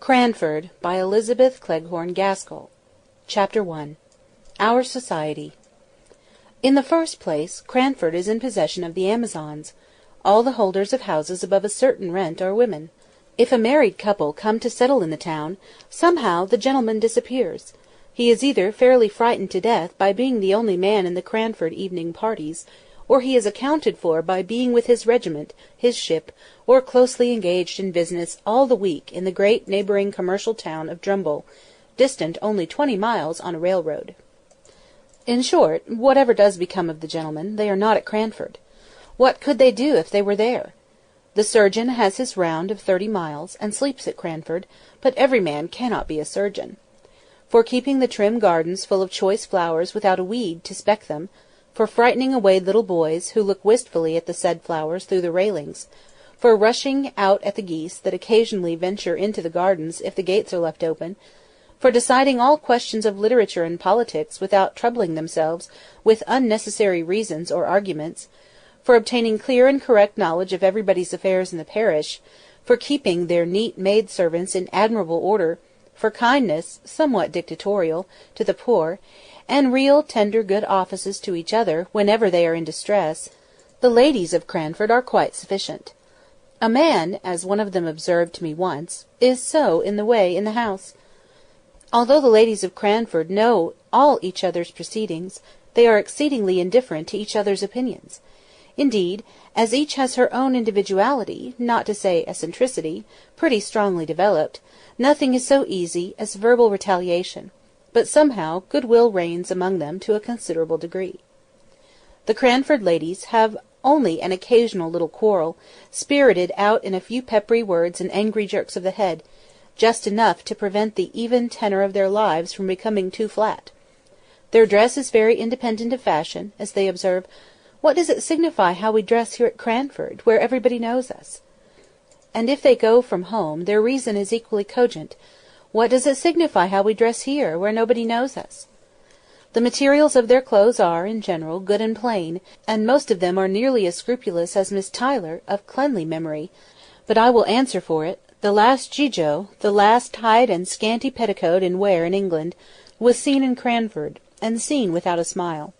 Cranford, by Elizabeth Cleghorn Gaskell. Chapter 1. Our Society. In the first place, Cranford is in possession of the Amazons. All the holders of houses above a certain rent are women. If a married couple come to settle in the town, somehow the gentleman disappears. He is either fairly frightened to death by being the only man in the Cranford evening parties, or he is accounted for by being with his regiment, his ship, or closely engaged in business all the week in the great neighbouring commercial town of Drumble, distant only 20 miles on a railroad. In short, whatever does become of the gentlemen, they are not at Cranford. What could they do if they were there? The surgeon has his round of 30 miles, and sleeps at Cranford, but every man cannot be a surgeon. For keeping the trim gardens full of choice flowers without a weed to speck them, for frightening away little boys who look wistfully at the said flowers through the railings, for rushing out at the geese that occasionally venture into the gardens if the gates are left open, for deciding all questions of literature and politics without troubling themselves with unnecessary reasons or arguments, for obtaining clear and correct knowledge of everybody's affairs in the parish, for keeping their neat maid-servants in admirable order, for kindness, somewhat dictatorial, to the poor, and real tender good offices to each other whenever they are in distress, the ladies of Cranford are quite sufficient. A man, as one of them observed to me once, is so in the way in the house. Although the ladies of Cranford know all each other's proceedings, they are exceedingly indifferent to each other's opinions. Indeed, as each has her own individuality, not to say eccentricity, pretty strongly developed, nothing is so easy as verbal retaliation, but somehow good-will reigns among them to a considerable degree. The Cranford ladies have only an occasional little quarrel, spirited out in a few peppery words and angry jerks of the head, just enough to prevent the even tenor of their lives from becoming too flat. Their dress is very independent of fashion, as they observe. What does it signify how we dress here at Cranford, where everybody knows us? And if they go from home, their reason is equally cogent. What does it signify how we dress here, where nobody knows us? The materials of their clothes are, in general, good and plain, and most of them are nearly as scrupulous as Miss Tyler, of cleanly memory, but I will answer for it, the last gigot, the last tight and scanty petticoat in wear in England, was seen in Cranford, and seen without a smile.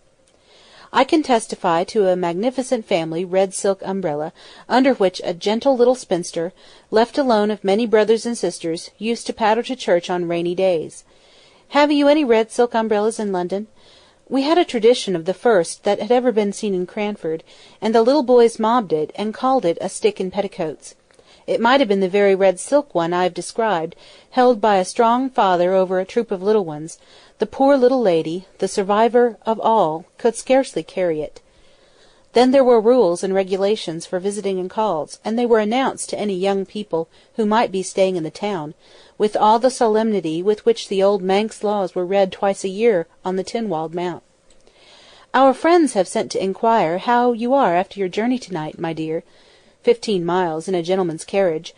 I can testify to a magnificent family red silk umbrella, under which a gentle little spinster, left alone of many brothers and sisters, used to patter to church on rainy days. Have you any red silk umbrellas in London? We had a tradition of the first that had ever been seen in Cranford, and the little boys mobbed it, and called it a stick in petticoats. It might have been the very red silk one I have described, held by a strong father over a troop of little ones. The poor little lady, the survivor of all, could scarcely carry it. Then there were rules and regulations for visiting and calls, and they were announced to any young people who might be staying in the town, with all the solemnity with which the old Manx laws were read twice a year on the Tinwald Mount. Our friends have sent to inquire how you are after your journey to-night, my dear. 15 miles in a gentleman's carriage.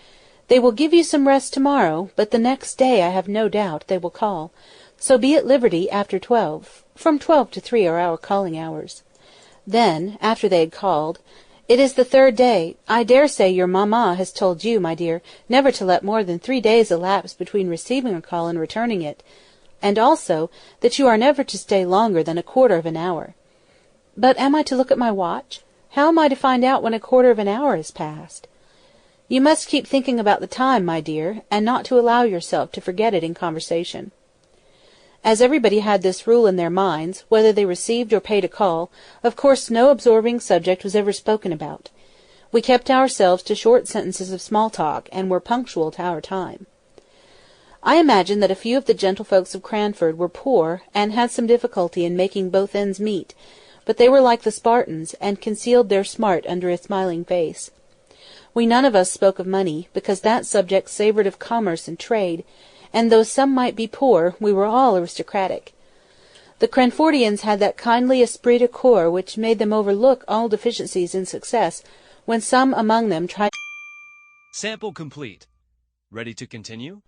They will give you some rest to-morrow, but the next day I have no doubt they will call. So be at liberty after 12. From 12 to 3 are our calling hours. Then, after they had called, it is the 3rd day. I dare say your mamma has told you, my dear, never to let more than 3 days elapse between receiving a call and returning it, and also that you are never to stay longer than 1/4 of an hour. But am I to look at my watch? How am I to find out when 1/4 of an hour is past? You must keep thinking about the time, my dear, and not to allow yourself to forget it in conversation. As everybody had this rule in their minds, whether they received or paid a call, of course no absorbing subject was ever spoken about. We kept ourselves to short sentences of small talk, and were punctual to our time. I imagine that a few of the gentlefolks of Cranford were poor, and had some difficulty in making both ends meet, but they were like the Spartans, and concealed their smart under a smiling face. We none of us spoke of money, because that subject savoured of commerce and trade, and though some might be poor, we were all aristocratic. The Cranfordians had that kindly esprit de corps which made them overlook all deficiencies in success when some among them tried. Sample complete. Ready to continue?